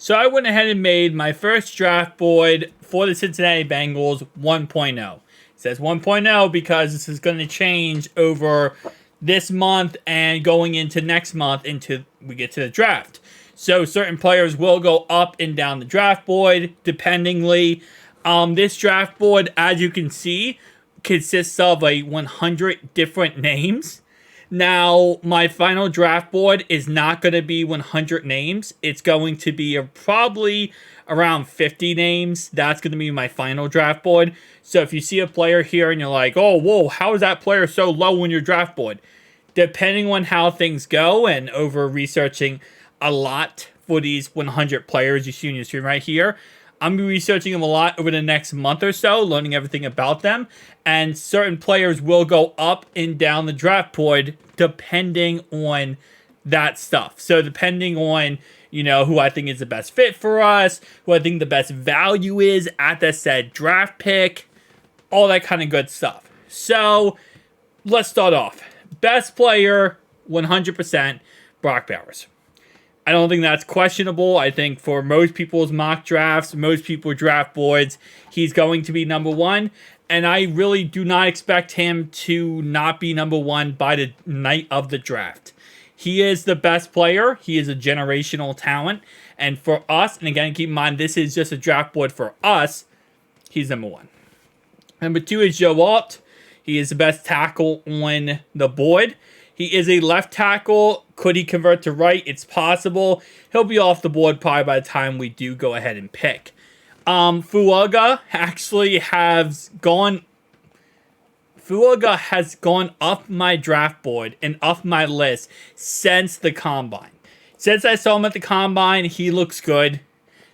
So I went ahead and made my first draft board for the Cincinnati Bengals 1.0. It says 1.0 because this is going to change over this month and going into next month until we get to the draft. So certain players will go up and down the draft board dependingly. This draft board, as you can see, consists of 100 different names. Now, my final draft board is not going to be 100 names. It's going to be probably around 50 names. That's going to be my final draft board. So if you see a player here and you're like, oh, whoa, how is that player so low on your draft board? Depending on how things go and over researching a lot for these 100 players you see on your screen right here, I'm going to be researching them a lot over the next month or so, learning everything about them. And certain players will go up and down the draft board depending on that stuff. So depending on, who I think is the best fit for us, who I think the best value is at the said draft pick, all that kind of good stuff. So let's start off. Best player, 100%, Brock Bowers. I don't think that's questionable. I think for most people's mock drafts, most people's draft boards, he's going to be number one. And I really do not expect him to not be number one by the night of the draft. He is the best player. He is a generational talent. And for us, and again, keep in mind, this is just a draft board for us, he's number one. Number two is Joe Alt. He is the best tackle on the board. He is a left tackle. Could he convert to right? It's possible. He'll be off the board probably by the time we do go ahead and pick. Fuaga actually has gone up my draft board and up my list since the Combine. Since I saw him at the Combine, he looks good.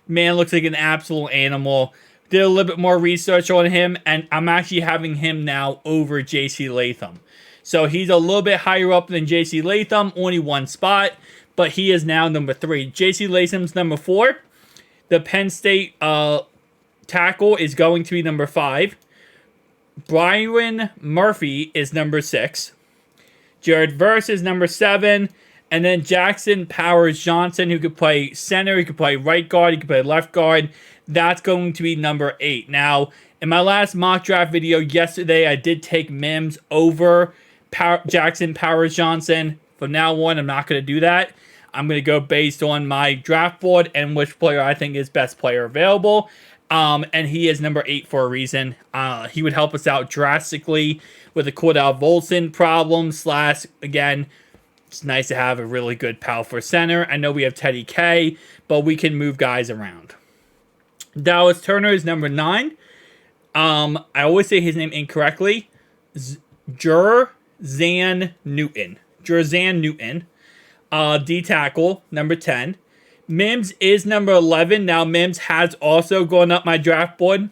Man looks like an absolute animal. Did a little bit more research on him, and I'm actually having him now over J.C. Latham. So he's a little bit higher up than J.C. Latham, only one spot, but he is now number 3. J.C. Latham's number 4. The Penn State tackle is going to be number 5. Byron Murphy is number 6. Jared Verse is number 7. And then Jackson Powers Johnson, who could play center, he could play right guard, he could play left guard. That's going to be number 8. Now, in my last mock draft video yesterday, I did take Mims over Jackson Powers Johnson. From now on, I'm not going to do that. I'm going to go based on my draft board and which player I think is best player available. And he is number 8 for a reason. He would help us out drastically with the Cordell Volson problem / again, it's nice to have a really good powerful center. I know we have Teddy K, but we can move guys around. Dallas Turner is number 9. I always say his name incorrectly. Jerzan Newton. D tackle, number 10. Mims is number 11. Now, Mims has also gone up my draft board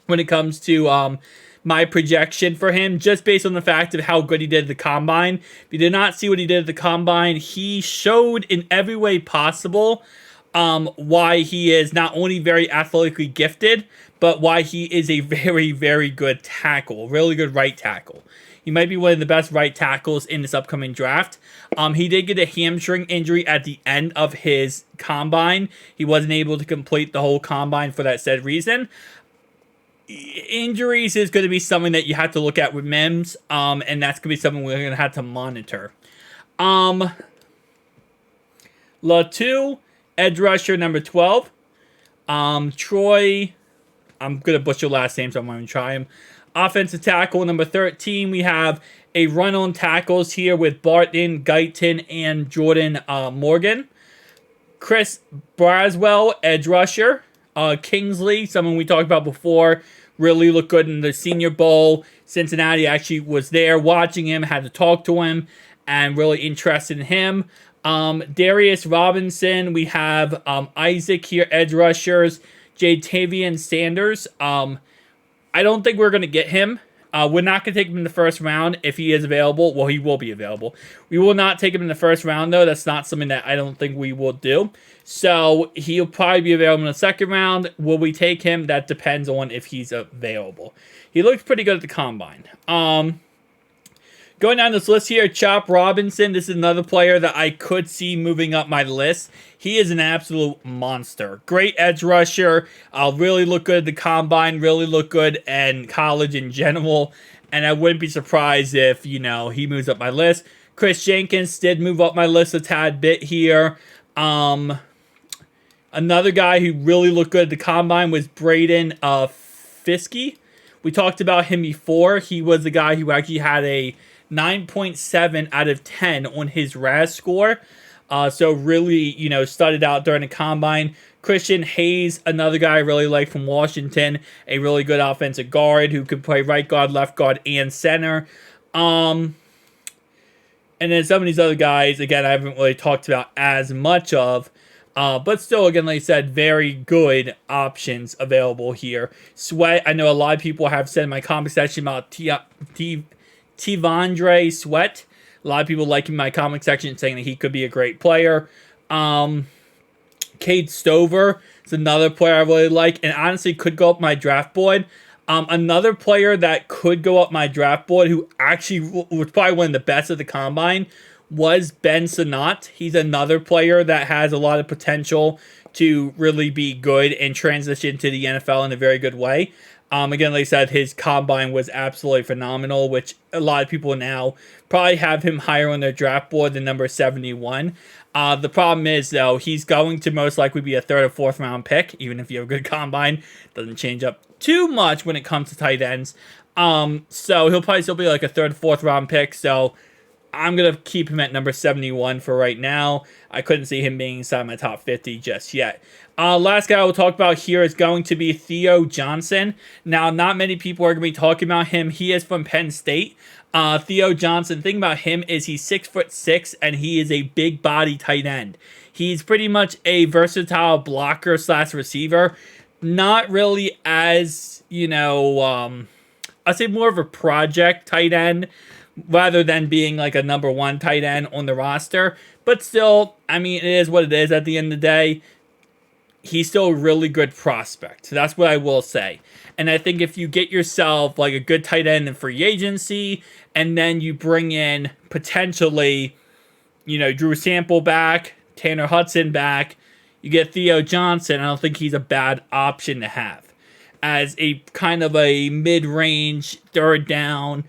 when it comes to my projection for him, just based on the fact of how good he did at the Combine. If you did not see what he did at the Combine, he showed in every way possible why he is not only very athletically gifted, but why he is a very, very good tackle, really good right tackle. He might be one of the best right tackles in this upcoming draft. He did get a hamstring injury at the end of his Combine. He wasn't able to complete the whole Combine for that said reason. Injuries is going to be something that you have to look at with Mims, and that's going to be something we're going to have to monitor. Latu, edge rusher, number 12. Troy, I'm going to butcher last name, so I'm going to try him. Offensive tackle, number 13. We have a run on tackles here with Barton, Guyton, and Jordan Morgan. Chris Braswell, edge rusher. Kingsley, someone we talked about before, really looked good in the Senior Bowl. Cincinnati actually was there watching him, had to talk to him, and really interested in him. Darius Robinson, we have Isaac here, edge rushers. Jatavian Sanders. I don't think we're going to get him. We're not going to take him in the first round if he is available. Well, he will be available. We will not take him in the first round, though. That's not something that I don't think we will do. So he'll probably be available in the second round. Will we take him? That depends on if he's available. He looks pretty good at the Combine. Going down this list here, Chop Robinson. This is another player that I could see moving up my list. He is an absolute monster. Great edge rusher. Really look good at the combine. Really look good in college in general. And I wouldn't be surprised if, he moves up my list. Chris Jenkins did move up my list a tad bit here. Another guy who really looked good at the combine was Braden Fiske. We talked about him before. He was the guy who actually had a 9.7 out of 10 on his RAS score. So really, studied out during the combine. Christian Hayes, another guy I really like from Washington. A really good offensive guard who could play right guard, left guard, and center. And then some of these other guys, again, I haven't really talked about as much of. But still, again, like I said, very good options available here. Sweat, I know a lot of people have said in my comment section about Tivandre Sweat. A lot of people like him in my comment section saying that he could be a great player. Cade Stover is another player I really like and honestly could go up my draft board. Another player that could go up my draft board who actually was probably one of the best at the combine was Ben Sinnott. He's another player that has a lot of potential to really be good and transition to the NFL in a very good way. Again, like I said, his combine was absolutely phenomenal, which a lot of people now probably have him higher on their draft board than number 71. The problem is, though, he's going to most likely be a 3rd or 4th round pick, even if you have a good combine. Doesn't change up too much when it comes to tight ends. So he'll probably still be like a 3rd, 4th round pick. So I'm going to keep him at number 71 for right now. I couldn't see him being inside my top 50 just yet. Last guy I will talk about here is going to be Theo Johnson. Now, not many people are going to be talking about him. He is from Penn State. Theo Johnson, the thing about him is he's 6'6", and he is a big body tight end. He's pretty much a versatile blocker / receiver. Not really as, I'd say more of a project tight end rather than being like a number 1 tight end on the roster. But still, I mean, it is what it is at the end of the day. He's still a really good prospect. So that's what I will say. And I think if you get yourself like a good tight end in free agency, and then you bring in potentially, Drew Sample back, Tanner Hudson back, you get Theo Johnson, I don't think he's a bad option to have. As a kind of a mid-range, 3rd down,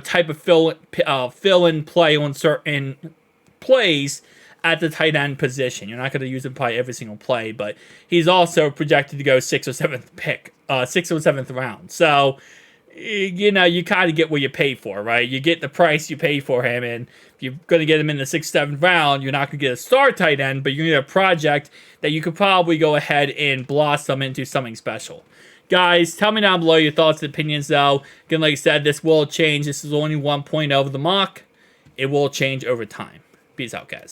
type of fill-in play on certain plays at the tight end position. You're not going to use him probably every single play, but he's also projected to go 6th or 7th pick, 6th or 7th round. So, you kind of get what you pay for, right? You get the price you pay for him, and if you're going to get him in the 6th, 7th round, you're not going to get a star tight end, but you're going to get a project that you could probably go ahead and blossom into something special. Guys, tell me down below your thoughts and opinions, though. Again, like I said, this will change. This is only 1.0 of the mock. It will change over time. Peace out, guys.